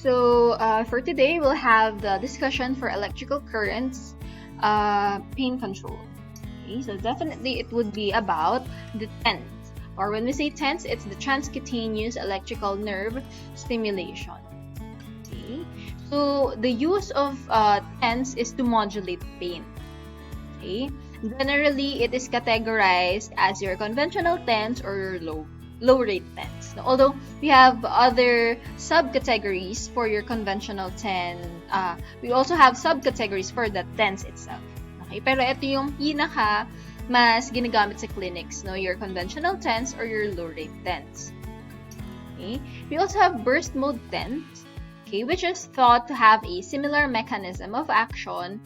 So for today, we'll have the discussion for electrical currents, pain control. Okay, so definitely it would be about the TENS, or when we say TENS, it's the transcutaneous electrical nerve stimulation. Okay, so the use of TENS is to modulate pain. Okay, generally it is categorized as your conventional TENS or your low rate TENS. Although we have other subcategories for your conventional TENS, we also have subcategories for the TENS itself. Okay, pero ito yung pinaka mas ginagamit sa clinics, no? Your conventional TENS or your low rate TENS. Okay, we also have burst mode TENS, okay, which is thought to have a similar mechanism of action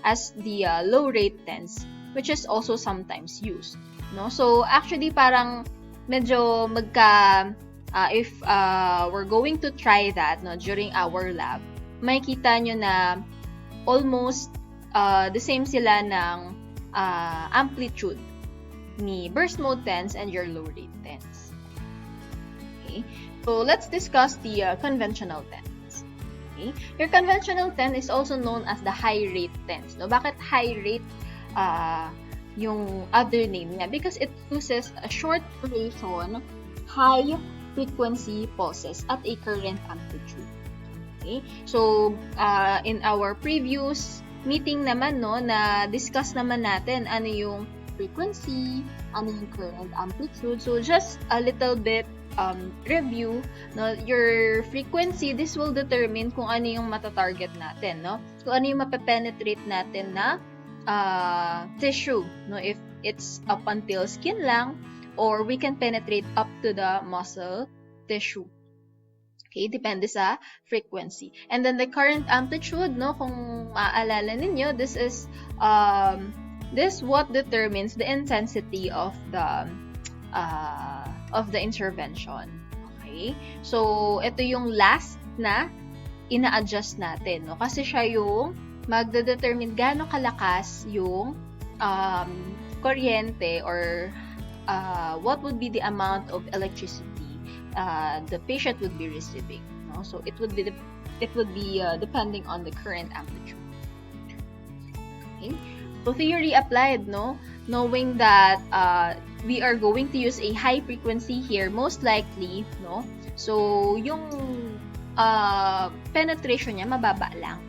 as the low rate TENS, which is also sometimes used, no? So actually parang medyo if we're going to try that, no, during our lab, makikita nyo na almost the same sila ng amplitude ni burst mode TENS and your low rate TENS. Okay, so let's discuss the conventional TENS. Okay? Your conventional TENS is also known as the high rate TENS. No? Bakit high rate yung other name niya? Because it uses a short duration, high frequency pulses at a current amplitude. Okay? So, in our previous meeting naman, no, na discuss naman natin ano yung frequency, ano yung current amplitude. So, just a little bit review, no, your frequency, this will determine kung ano yung matatarget natin, no? Kung ano yung mapepenetrate natin na tissue, no? If it's up until skin lang, or we can penetrate up to the muscle tissue. Okay, depende sa frequency. And then the current amplitude, no, kung maaalala ninyo, this is what determines the intensity of the intervention. Okay? So, ito yung last na ina-adjust natin, no? Kasi siya yung magde-determine gaano kalakas yung kuryente or what would be the amount of electricity the patient would be receiving, no? So, it would be depending on the current amplitude. Okay? So, theory applied, no? Knowing that we are going to use a high frequency here, most likely, no? So, yung penetration niya, mababa lang.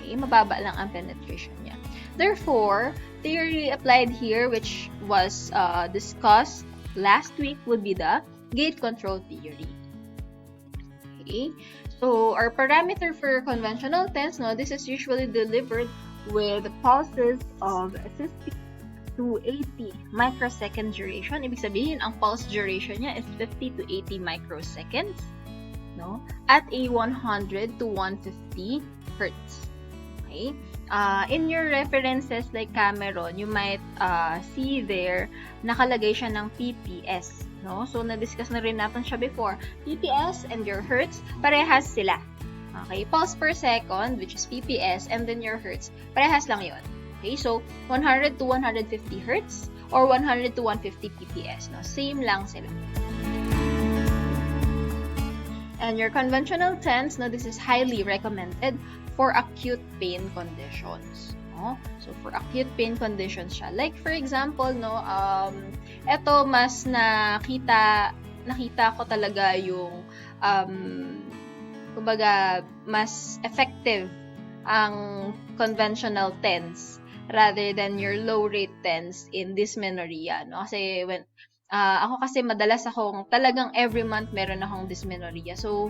Okay? Mababa lang ang penetration niya. Therefore, theory applied here, which was discussed last week, would be the gate control theory. Okay? So, our parameter for conventional TENS, no, this is usually delivered with pulses of 50 to 80 microsecond duration. Ibig sabihin, ang pulse duration niya is 50 to 80 microseconds, no? At a 100 to 150 hertz. Okay? In your references like Cameron, you might see there, nakalagay siya ng PPS, no? So, na-discuss na rin natin siya before. PPS and your hertz, parehas sila. Okay? Pulse per second, which is PPS, and then your hertz, parehas lang yun. Okay, so 100 to 150 hertz or 100 to 150 PPS, no? Same lang sila. And your conventional TENS, no, this is highly recommended for acute pain conditions, no? So for acute pain conditions siya. Like for example, no, eto mas nakita ko talaga yung kumbaga mas effective ang conventional TENS rather than your low rate TENS in dysmenorrhea, no? Kasi ako kasi madalas akong talagang every month meron akong dysmenorrhea. So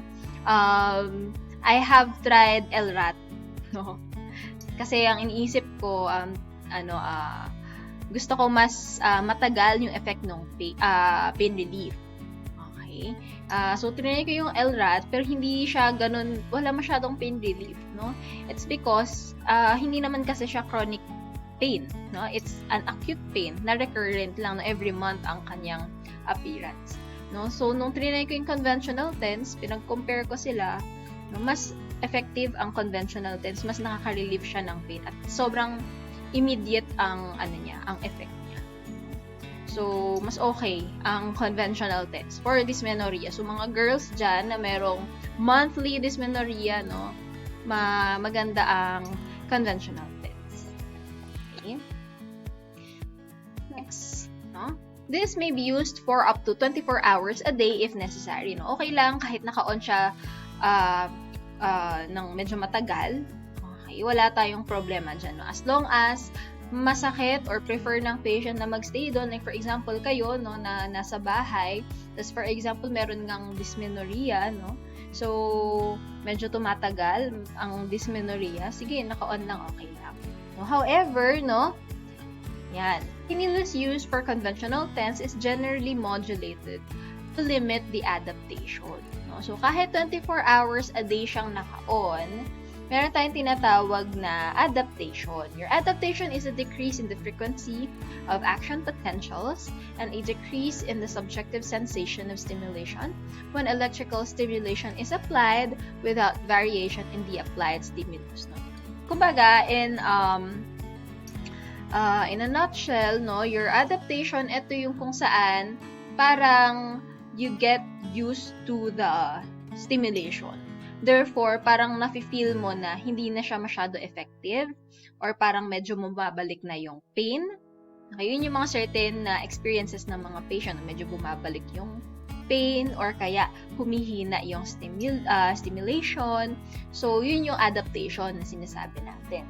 I have tried LRAT, no? Kasi ang iniisip ko gusto ko mas matagal yung effect ng pain relief. Okay? So, tinry ko yung LRAT, pero hindi siya ganun, wala masyadong pain relief, no? It's because, hindi naman kasi siya chronic pain, no? It's an acute pain na recurrent lang na every month ang kanyang appearance, no? So, nung tinry ko yung conventional TENS, pinag-compare ko sila, no? Mas effective ang conventional TENS, mas nakaka-relieve siya ng pain at sobrang immediate ang ang effect niya. So, mas okay ang conventional TENS for dysmenorrhea. So, mga girls dyan na merong monthly dysmenorrhea, no, maganda ang conventional TENS. Okay? Next, no? This may be used for up to 24 hours a day if necessary, no? Okay lang kahit naka-on siya ng medyo matagal. Okay, wala tayong problema dyan, no? As long as masakit or prefer ng patient na magstay doon, like for example kayo, no, na nasa bahay, tas for example meron ngang dysmenorrhea, no, so medyo tumatagal ang dysmenorrhea, sige, naka-on lang, okay lang, no? However, no, yan, stimulus used for conventional TENS is generally modulated to limit the adaptation, no? So kahit 24 hours a day siyang naka-on, meron tayong tinatawag na adaptation. Your adaptation is a decrease in the frequency of action potentials and a decrease in the subjective sensation of stimulation when electrical stimulation is applied without variation in the applied stimulus. No? Kumbaga, in a nutshell, no, your adaptation, ito yung kung saan parang you get used to the stimulation. Therefore, parang nafe-feel mo na hindi na siya masyado effective or parang medyo mababalik na yung pain. Okay, yun yung mga certain na experiences ng mga patient na medyo bumabalik yung pain or kaya humihina yung stimulation. So, yun yung adaptation na sinasabi natin.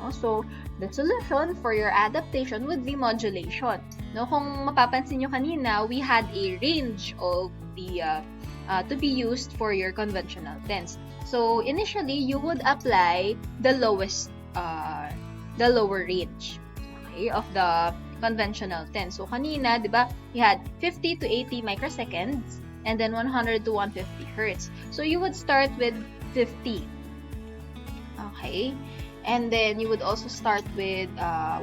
No? So, the solution for your adaptation would be modulation. No? Kung mapapansin nyo kanina, we had a range of the to be used for your conventional TENS. So, initially, you would apply the lowest, the lower range, okay, of the conventional TENS. So, kanina, di ba, we had 50 to 80 microseconds and then 100 to 150 hertz. So, you would start with 50, okay? And then, you would also start with 100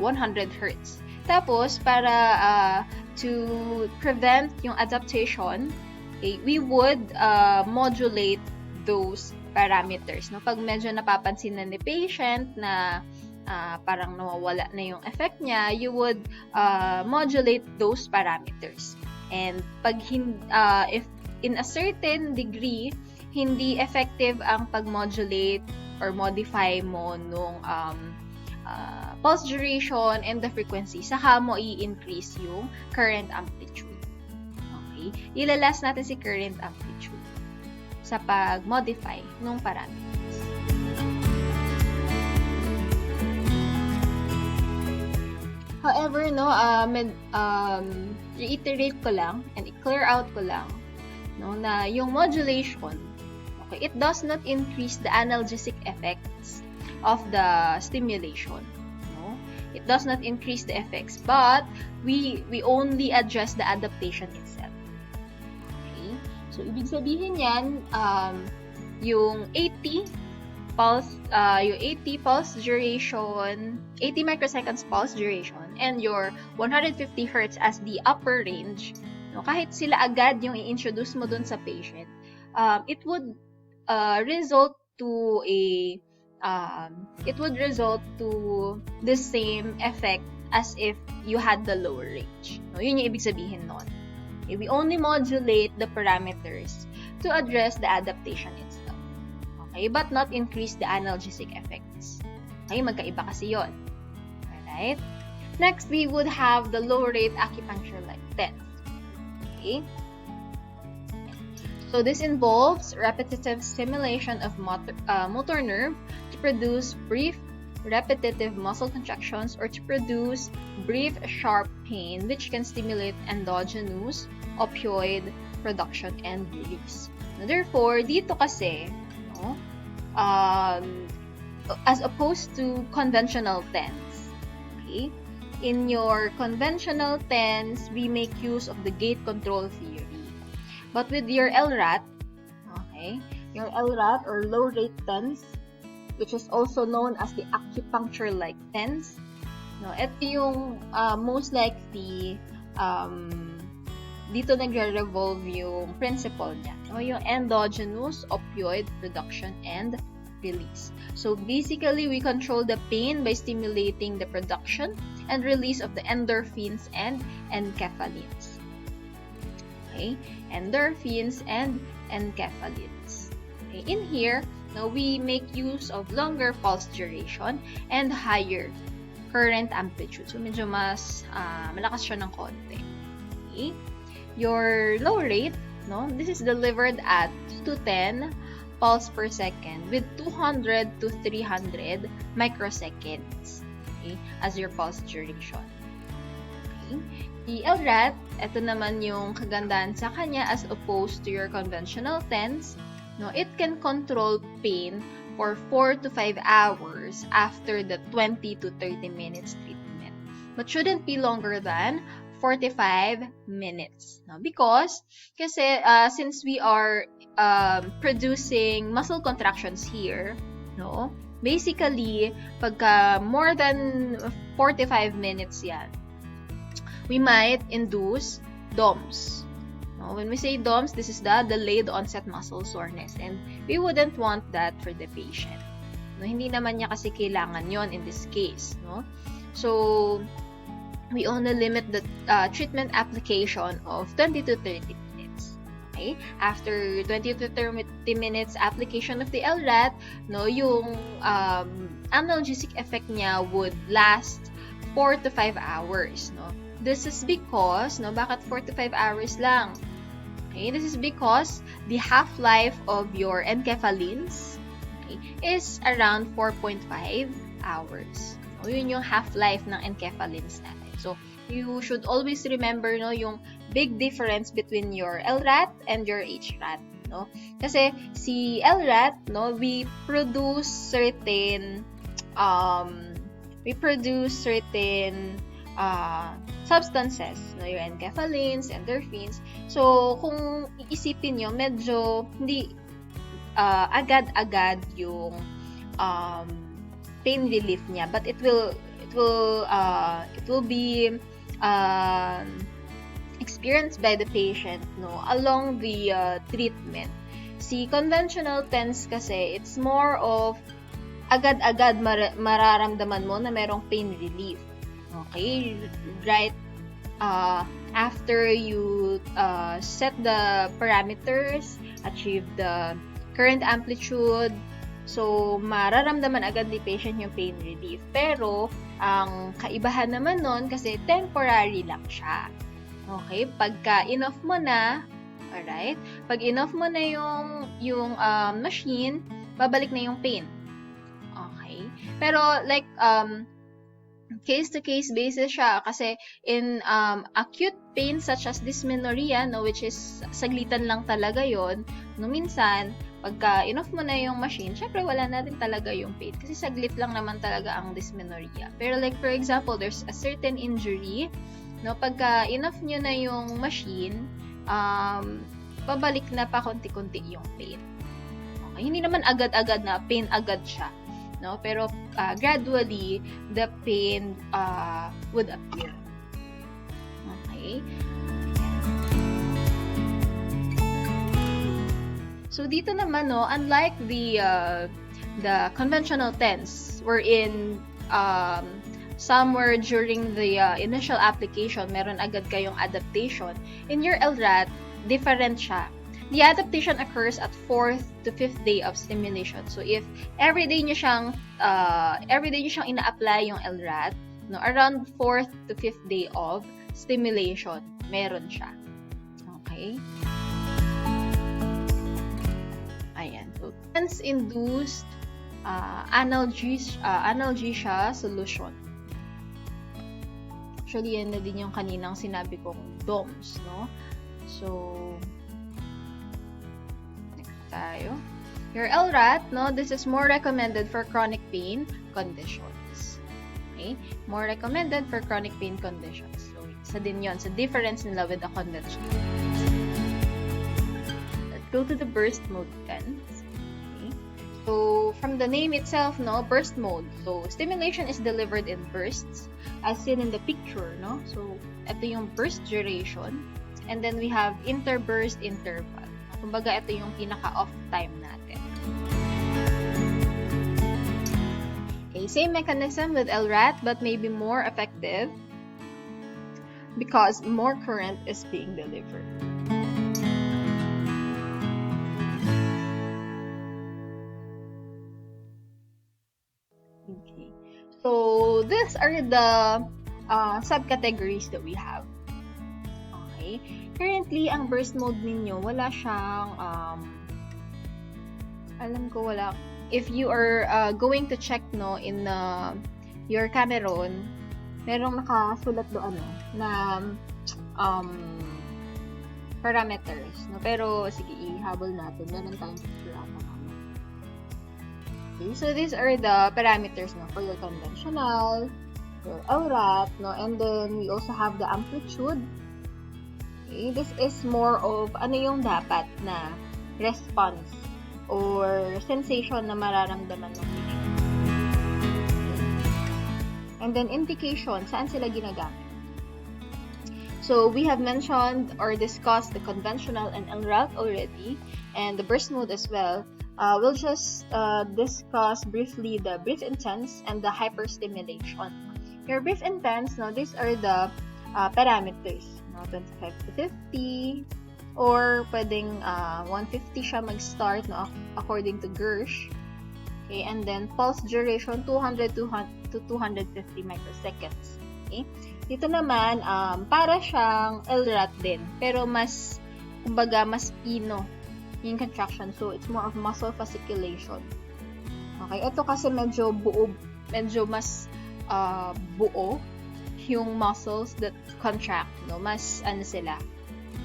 hertz. Tapos, para to prevent yung adaptation, okay, we would modulate those parameters. No? Pag medyo napapansin na ni patient na parang nawawala na yung effect niya, you would modulate those parameters. And pag if in a certain degree, hindi effective ang pag-modulate or modify mo nung pulse duration and the frequency, saka mo i-increase yung current amplitude. Ilalas natin si current amplitude sa pag-modify ng parameters. However, no, reiterate ko lang and i-clear out ko lang, no, na yung modulation, okay, it does not increase the analgesic effects of the stimulation. No? It does not increase the effects, but we only address the adaptation itself. So, ibig sabihin yan, yung 80 pulse duration, 80 microseconds pulse duration, and your 150 Hz as the upper range, no, kahit sila agad yung i-introduce mo dun sa patient, it would result to the same effect as if you had the lower range. No, yun yung ibig sabihin nun. Okay, we only modulate the parameters to address the adaptation itself. Okay, but not increase the analgesic effects. Okay, magkaiba kasi yun. Alright? Next, we would have the low rate acupuncture like TENS. Okay? So, this involves repetitive stimulation of motor nerve to produce brief repetitive muscle contractions or to produce brief sharp pain which can stimulate endogenous opioid production and release. Now, therefore, dito kasi, no, as opposed to conventional TENS, okay, in your conventional TENS, we make use of the gate control theory. But with your LRAT, okay, your LRAT or low rate TENS, which is also known as the acupuncture-like TENS. No, ito yung most likely dito nagre-revolve yung principle niya. No, yung endogenous opioid production and release. So basically, we control the pain by stimulating the production and release of the endorphins and enkephalins. Okay? Endorphins and enkephalins. Okay, in here, now we make use of longer pulse duration and higher current amplitude. So, medyo mas malakas siya ng konti. Okay? Your low rate, no, this is delivered at 2 to 10 pulse per second with 200 to 300 microseconds, okay, as your pulse duration. Okay? The LRAT, ito naman yung kagandahan sa kanya as opposed to your conventional TENS. No, it can control pain for 4 to 5 hours after the 20 to 30 minutes treatment, but shouldn't be longer than 45 minutes. No? Because kasi since we are producing muscle contractions here, no? Basically, pagka more than 45 minutes yan, we might induce DOMS. No? When we say DOMS, this is the delayed onset muscle soreness, and we wouldn't want that for the patient. No? Hindi naman niya kasi kailangan yon in this case. No? So, we only limit the treatment application of 20 to 30 minutes. Okay? After 20 to 30 minutes application of the LRAT, no, yung analgesic effect niya would last 4 to 5 hours. No? This is because, no, bakit 4 to 5 hours lang? Okay? This is because the half-life of your enkephalins, okay, is around 4.5 hours. No? Yun yung half-life ng enkephalins natin. So, you should always remember, no, yung big difference between your LRAT and your HRAT, no? Kasi si LRAT, no, we produce certain substances, no, your enkephalins, endorphins. So, kung iisipin nyo, medyo hindi agad-agad yung pain relief niya, but it will be experienced by the patient, no, along the treatment. Si conventional TENS kasi, it's more of agad-agad mararamdaman mo na merong pain relief. Okay? Right after you set the parameters, achieve the current amplitude, so mararamdaman agad ni patient yung pain relief. Pero ang kaibahan naman nun kasi temporary lang siya. Okay? Pagka enough mo na, alright? Pag enough mo na yung machine, babalik na yung pain. Okay? Pero like case-to-case basis siya kasi in acute pain such as dysmenorrhea, no, which is saglitan lang talaga yon, no, minsan pagka enough mo na yung machine, syempre wala na din talaga yung pain kasi saglit lang naman talaga ang dysmenorrhea. Pero like for example, there's a certain injury, no, pagka enough nyo na yung machine, pabalik na pa konti-konti yung pain. Okay? Hindi naman agad-agad na pain agad siya, no, pero gradually the pain would appear. Okay? So dito naman, no, unlike the conventional TENS, wherein somewhere during the initial application, meron agad kayong adaptation. In your LRAT, different siya. The adaptation occurs at 4th to 5th day of stimulation. So if every day nyo siyang ina-apply yung LRAT, no, around 4th to 5th day of stimulation, meron siya. Okay? Ayan. So, TENS-induced analgesia solution. Actually, yan na din yung kaninang sinabi kong DOMS, no? So, next tayo. Your LRAT, no? This is more recommended for chronic pain conditions. Okay? More recommended for chronic pain conditions. So, isa din yun. So, difference nila with the conventional. Go to the burst mode TENS. Okay. So, from the name itself, no, burst mode. So, stimulation is delivered in bursts, as seen in the picture, no? So, ito yung burst duration. And then, we have interburst interval. Kumbaga, ito yung pinaka-off time natin. Okay, same mechanism with LRAT, but maybe more effective because more current is being delivered. So, these are the subcategories that we have. Okay. Currently, ang burst mode ninyo, wala siyang, alam ko wala. If you are going to check no in your Cameron, merong nakasulat doon na parameters. No? Pero, sige, ihabol natin. Meron tayong picture ata. Okay, so these are the parameters no, for your conventional, your LRAT, no? And then, we also have the amplitude. Okay, this is more of ano yung dapat na response or sensation na mararamdaman ng patient. And then, indication, saan sila ginagamit? So, we have mentioned or discussed the conventional and LRAT already, and the burst mode as well. We'll just discuss briefly the brief intense and the hyperstimulation. Your brief intense, no, these are the parameters. No, 25 to 50, or pwedeng 150 siya mag-start no, according to Gersh. Okay, and then pulse duration 200 to 250 microseconds. Okay? Dito naman, para siyang LRAT din, pero mas, kumbaga, mas pino yung contraction. So, it's more of muscle fasciculation. Okay, ito kasi medyo buo, medyo mas buo yung muscles that contract, no? Mas, ano sila,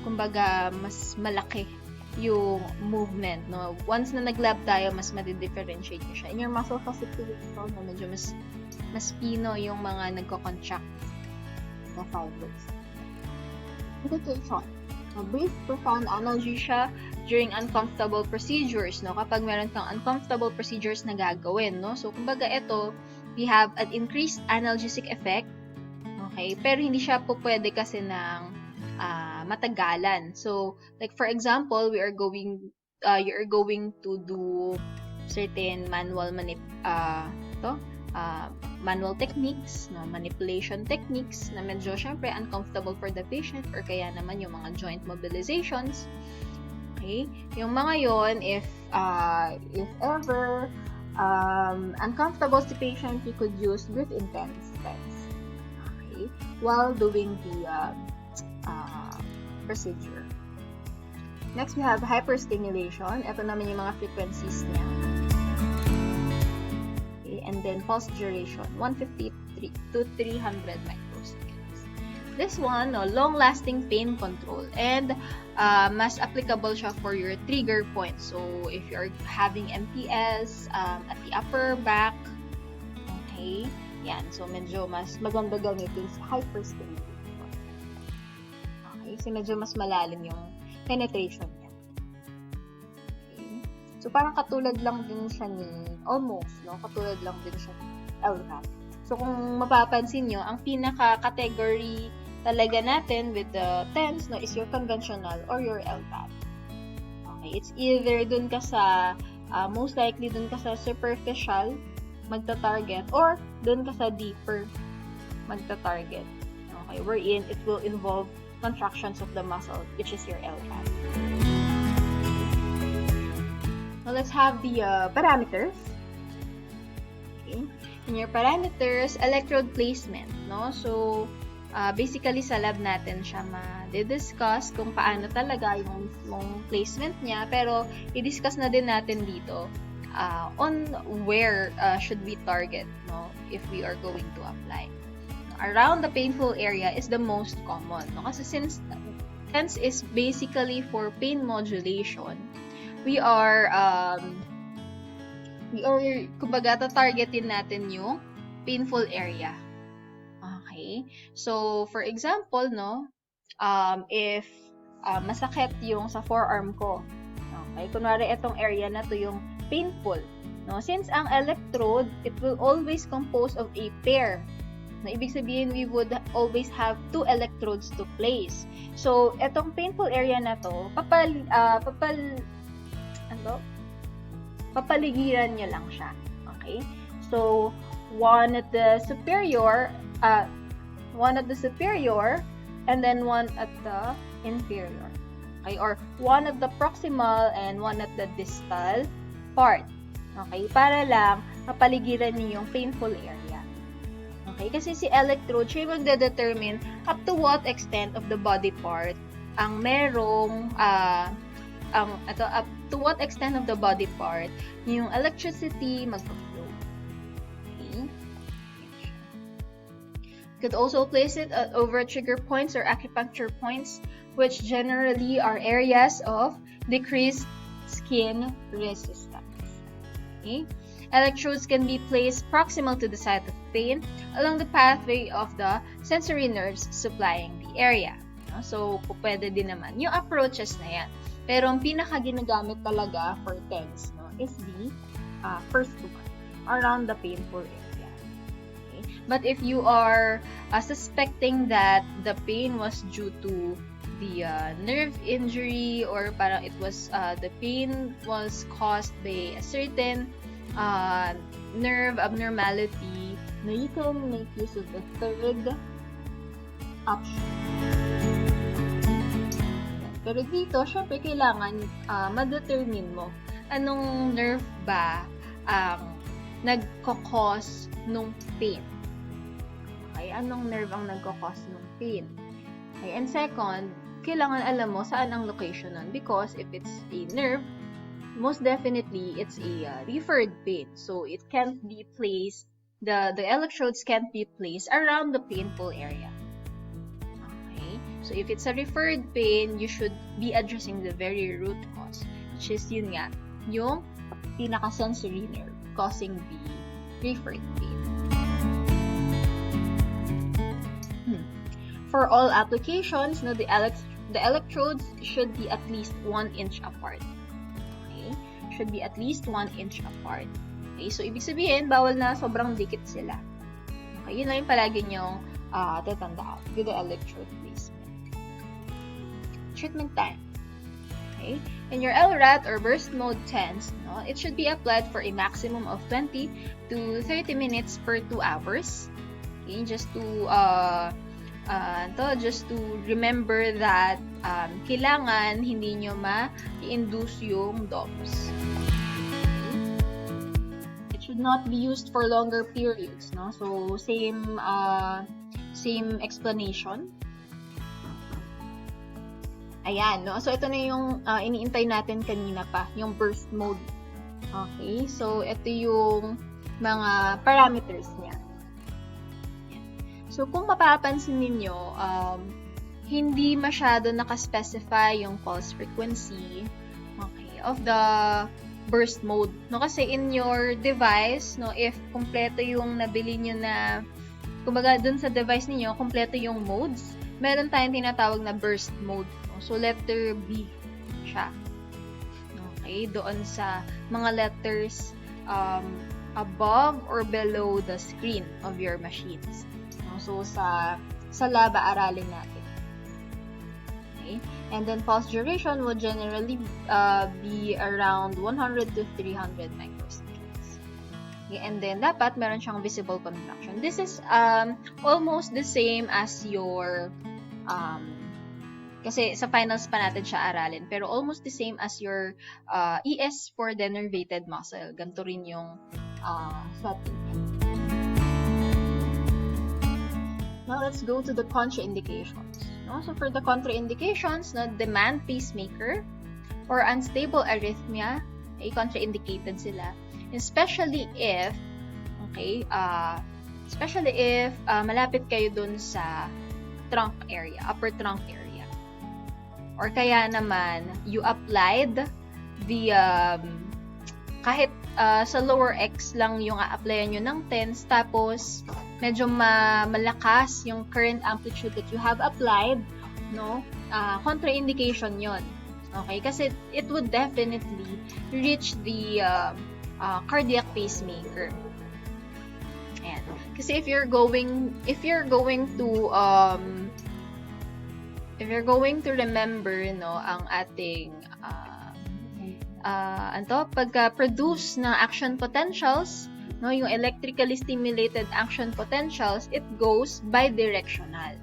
kumbaga, mas malaki yung movement, no? Once na nag-lab tayo, mas madi-differentiate nyo siya. In your muscle fasciculation, no, medyo mas pino yung mga nagko-contract na fibers. Indication. Brief, profound analgesia during uncomfortable procedures, no? Kapag meron kang uncomfortable procedures na gagawin, no? So, kumbaga ito, we have an increased analgesic effect, okay? Pero hindi siya po pwede kasi ng matagalan. So, like for example, you're going to do certain manual techniques, no, manipulation techniques na medyo syempre uncomfortable for the patient, or kaya naman yung mga joint mobilizations. Okay? Yung mga yon, if ever uncomfortable si patient, you could use brief intense steps, okay, while doing the procedure. Next, we have hyperstimulation. Ito naman yung mga frequencies niya. And then pulse duration 150 to 300 microseconds. This one, no, long-lasting pain control, and mas applicable siya for your trigger points. So if you're having MPS at the upper back, okay, yan. So medyo mas maganda gamitin sa hyperstimulation. Okay, so medyo mas malalim yung penetration niya. So, parang katulad lang din siya almost, no? Katulad lang din siya ni LRAT. So, kung mapapansin nyo, ang pinaka-category talaga natin with the TENS, no, is your conventional or your LRAT. Okay, it's either dun ka sa, most likely dun ka sa superficial, magta-target, or dun ka sa deeper, magta-target. Okay, wherein it will involve contractions of the muscle, which is your LRAT. Now, let's have the parameters. Okay. In your parameters, electrode placement, no? So, basically sa lab natin siya ma-discuss kung paano talaga yung mismong placement niya, pero i-discuss na din natin dito on where should we target, no? If we are going to apply. Around the painful area is the most common, no? Kasi since TENS is basically for pain modulation, we are kumbaga tatargetin natin yung painful area. Okay? So, for example, no, if masakit yung sa forearm ko, okay, kunwari itong area na to yung painful, no, since ang electrode, it will always compose of a pair. Na ibig sabihin, we would always have 2 electrodes to place. So, itong painful area na to, papaligiran nyo lang siya. Okay? So, one at the superior, and then one at the inferior. Okay? Or one at the proximal and one at the distal part. Okay? Para lang mapaligiran niyo yung painful area. Okay? Kasi si electrode, siya yung magde-determine up to what extent of the body part ang merong, up to what extent of the body part yung electricity magpo-flow. Okay? You could also place it over trigger points or acupuncture points, which generally are areas of decreased skin resistance. Okay? Electrodes can be placed proximal to the site of pain along the pathway of the sensory nerves supplying the area. So, pwede din naman yung approaches na yan. Pero ang pinaka-ginagamit talaga for TENS is the first one, around the painful area. Okay? But if you are suspecting that the pain was due to the nerve injury, or parang it was the pain was caused by a certain nerve abnormality, na you can make use of the third option. Pero dito, syempre, kailangan ma-determine mo anong nerve ba ang nagko-cause nung pain. Okay? Anong nerve ang nagko-cause nung pain. Okay? And second, kailangan alam mo saan ang location nun. Because if it's a nerve, most definitely, it's a referred pain. So, it can't be placed, the electrodes can't be placed around the painful area. Okay? So, if it's a referred pain, you should be addressing the very root cause, which is yun nga, yung pinaka-sensory nerve causing the referred pain. For all applications, no, the electrodes should be at least 1 inch apart. Okay? Should be at least 1 inch apart. Okay? So, ibig sabihin, bawal na sobrang dikit sila. Okay? Yun lang yung palagi nyong tatandaan with the electrode placement. Treatment time. Okay? In your LRAT or burst mode TENS, no, it should be applied for a maximum of 20 to 30 minutes per 2 hours. Okay? Just to remember that kailangan hindi nyo ma-induce yung DOMS. It should not be used for longer periods, no? So same explanation. Ayan, no? So ito na yung iniintay natin kanina pa, yung burst mode. Okay? So ito yung mga parameters niya. So, kung mapapansin ninyo, hindi masyado nakaspecify yung pulse frequency, okay, of the burst mode. No, kasi in your device, no, if kompleto yung nabili nyo na, kumbaga dun sa device niyo kompleto yung modes, meron tayong tinatawag na burst mode. No? So, letter B siya. Okay, doon sa mga letters above or below the screen of your machines. So, sa lab, aralin natin. Okay? And then, pulse duration would generally be around 100 to 300 microseconds. Okay? And then, dapat meron siyang visible contraction. This is almost the same as your, kasi sa finals pa natin siya aralin, pero almost the same as your ES for denervated muscle. Ganito rin yung setting. Now, let's go to the contraindications. No? So, for the contraindications, no, demand pacemaker or unstable arrhythmia, ay contraindicated sila. Especially if, malapit kayo dun sa trunk area, upper trunk area. Or kaya naman, you applied the, kahit sa lower X lang yung a-applyan nyo ng TENS, tapos medyo malakas yung current amplitude that you have applied, no? Contraindication yon. Okay? Kasi it would definitely reach the cardiac pacemaker. Ayan. Kasi if you're going to remember, no, ang ating pagka-produce ng action potentials, no, yung electrically stimulated action potentials, it goes bidirectional.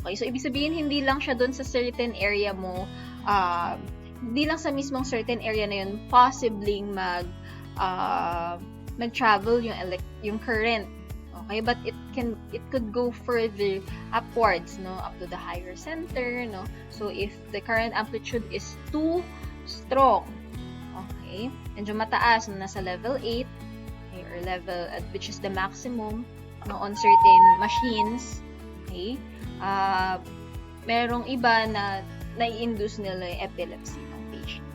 Okay, so ibig sabihin hindi lang siya doon sa certain area mo, hindi lang sa mismong certain area na yun possibly mag-travel yung current. Okay, but it could go further upwards, no, up to the higher center, no. So if the current amplitude is too strong, okay, medyo mataas, no, nasa level 8, okay, or level which is the maximum, no, on certain machines, okay, merong iba na nai-induce nila yung epilepsy ng patient.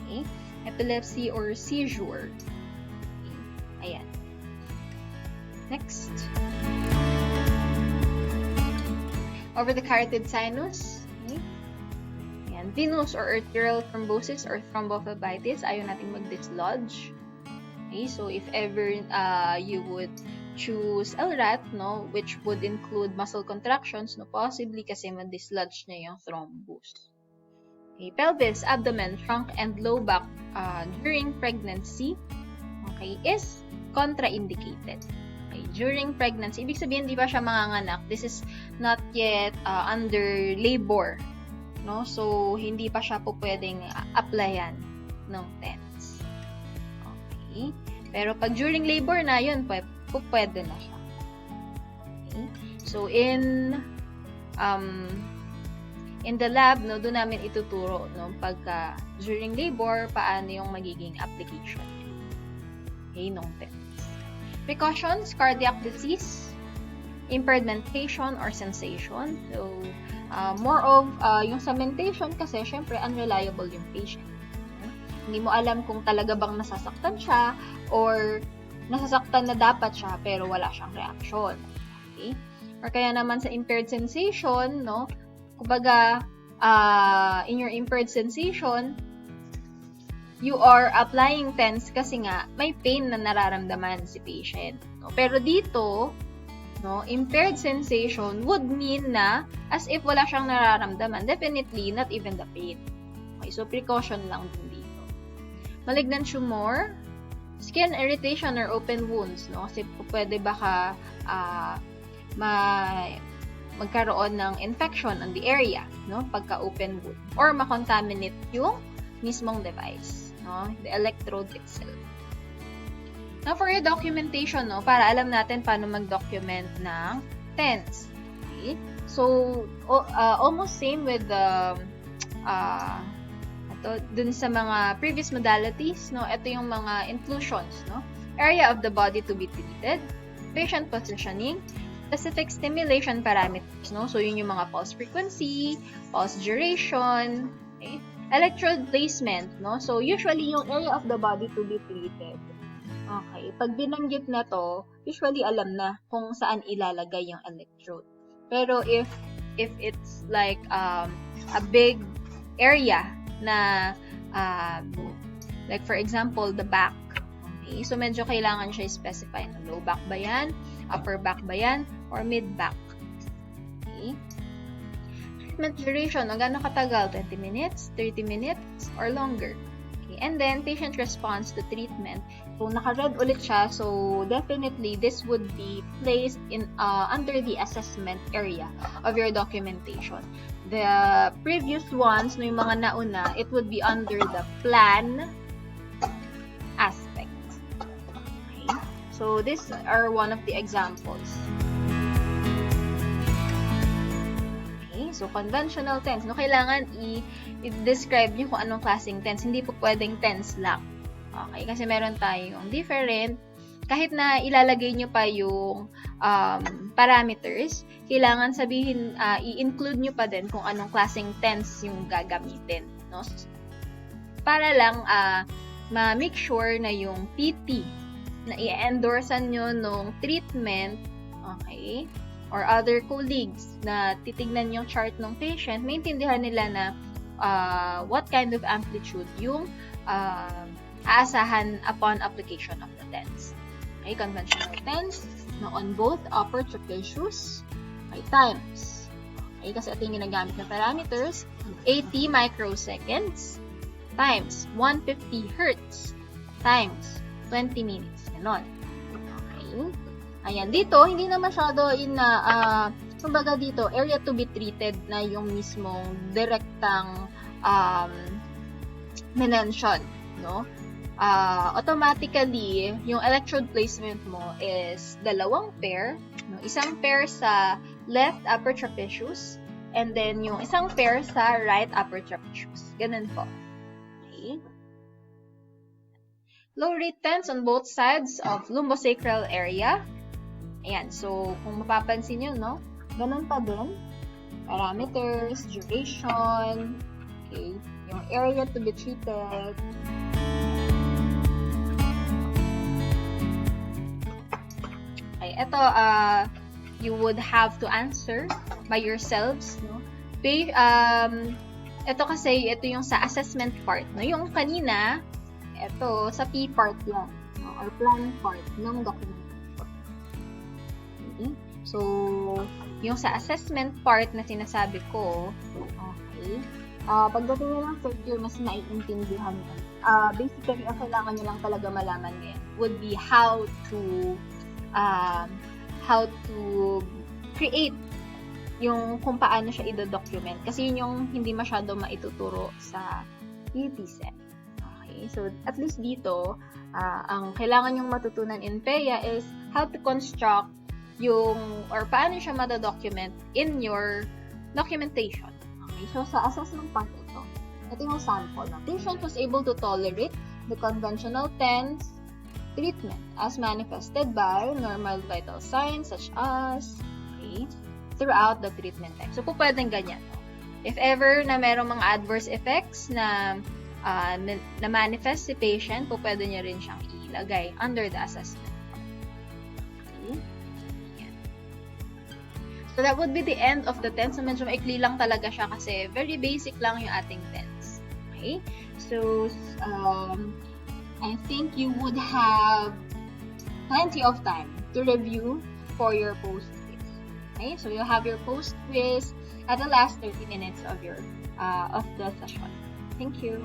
Okay, epilepsy or seizure. Okay. Ayan. Next. Over the carotid sinus. Okay. Ayan. Venous or arterial thrombosis or thrombophlebitis, ayaw natin mag-dislodge. Okay, so if ever you would choose LRAT, no, which would include muscle contractions, no, possibly kasi ma-dislodge niya yung thrombus. Okay, pelvis, abdomen, trunk, and low back during pregnancy, okay, is contraindicated. Okay, during pregnancy, ibig sabihin, di ba siya manganganak? This is not yet under labor, no? So, hindi pa siya po pwedeng applyan ng TENS. Okay? Pero pag during labor na, yun, pwede na siya. Okay? So, in the lab, no, doon namin ituturo, no, pagka during labor, paano yung magiging application. Okay, nung TENS. Precautions, cardiac disease, impaired mentation or sensation. So, more of yung sa mentation kasi, syempre, unreliable yung patient. Hindi mo alam kung talaga bang nasasaktan siya or nasasaktan na dapat siya pero wala siyang reaction. Okay? Or kaya naman sa impaired sensation, no? Kumbaga, in your impaired sensation, you are applying TENS kasi nga may pain na nararamdaman si patient. No? Pero dito, no, impaired sensation would mean na as if wala siyang nararamdaman. Definitely, not even the pain. Okay, so precaution lang din dito. Malignant tumor, skin irritation or open wounds, no? Kasi pwede baka magkaroon ng infection on the area, no? Pagka open wound or makontaminate yung mismong device, no? The electrode itself. Now, for your documentation, no, para alam natin paano mag-document ng TENS. Okay? So, almost same with the dun sa mga previous modalities, no? Ito yung mga inclusions, no? Area of the body to be treated, patient positioning, specific stimulation parameters, no? So, yun yung mga pulse frequency, pulse duration, okay? Electrode placement, no? So, usually yung area of the body to be treated. Okay, pag binanggit na to, usually alam na kung saan ilalagay yung electrode. Pero if it's like a big area na like for example, the back. Okay, so medyo kailangan siya specify na low back ba yan, upper back ba yan, or mid back. Okay. Treatment duration, gano'ng katagal? 20 minutes, 30 minutes, or longer. Okay. And then, patient response to treatment. So, naka-red ulit siya. So, definitely, this would be placed in under the assessment area of your documentation. The previous ones, no, yung mga nauna, it would be under the plan aspect. Okay. So, these are one of the examples. Okay. So, conventional TENS. No, kailangan i-describe nyo kung anong klaseng TENS. Hindi po pwedeng TENS lang. Okay, kasi meron tayong different, kahit na ilalagay nyo pa yung parameters, kailangan sabihin, i-include nyo pa din kung anong klaseng TENS yung gagamitin, no? Para lang ma-make sure na yung PT na i-endorsean nyo nung treatment, okay, or other colleagues na titignan yung chart ng patient, maintindihan nila na what kind of amplitude yung aasahan upon application of the TENS. Okay, conventional TENS, no, on both upper trapezius, okay, times. Okay, kasi ito yung ginagamit na parameters, 80 microseconds, times 150 Hz, times 20 minutes. Ganon. Okay. Ayan, dito, hindi na masyado kumbaga dito, area to be treated na yung mismong direktang mention, no? automatically, yung electrode placement mo is dalawang pair. No? Isang pair sa left upper trapezius, and then yung isang pair sa right upper trapezius. Ganun po. Okay. Low rate TENS on both sides of lumbosacral area. Ayan. So, kung mapapansin nyo, no? Ganun pa din. Parameters, duration, okay, yung area to be treated. Okay, ito, you would have to answer by yourselves, no? Ito kasi, ito yung sa assessment part, no? Yung kanina, ito, sa P part yan, no? Or plan part ng document. Okay. So, yung sa assessment part na sinasabi ko, okay, pagdating nyo ng third year, mas naiintindihan nyo. Basically, ang kailangan nyo lang talaga malaman ngayon would be how to create yung kung paano siya i-document. Kasi yun yung hindi masyado maituturo sa UTSET. Okay, so at least dito, ang kailangan yung matutunan in PEA is how to construct or paano siya mata-document in your documentation. Okay, so sa assessment part ito yung sample. The patient was able to tolerate the conventional TENS treatment as manifested by normal vital signs such as, okay, throughout the treatment time. So, pwedeng ganyan. No? If ever na merong mga adverse effects na manifest si patient, pwede niya rin siyang ilagay under the assessment. Okay. So, that would be the end of the TENS. So, medyo maikli lang talaga siya kasi very basic lang yung ating TENS. Okay? So, I think you would have plenty of time to review for your post-quiz. Okay? So, you'll have your post-quiz at the last 30 minutes of the session. Thank you.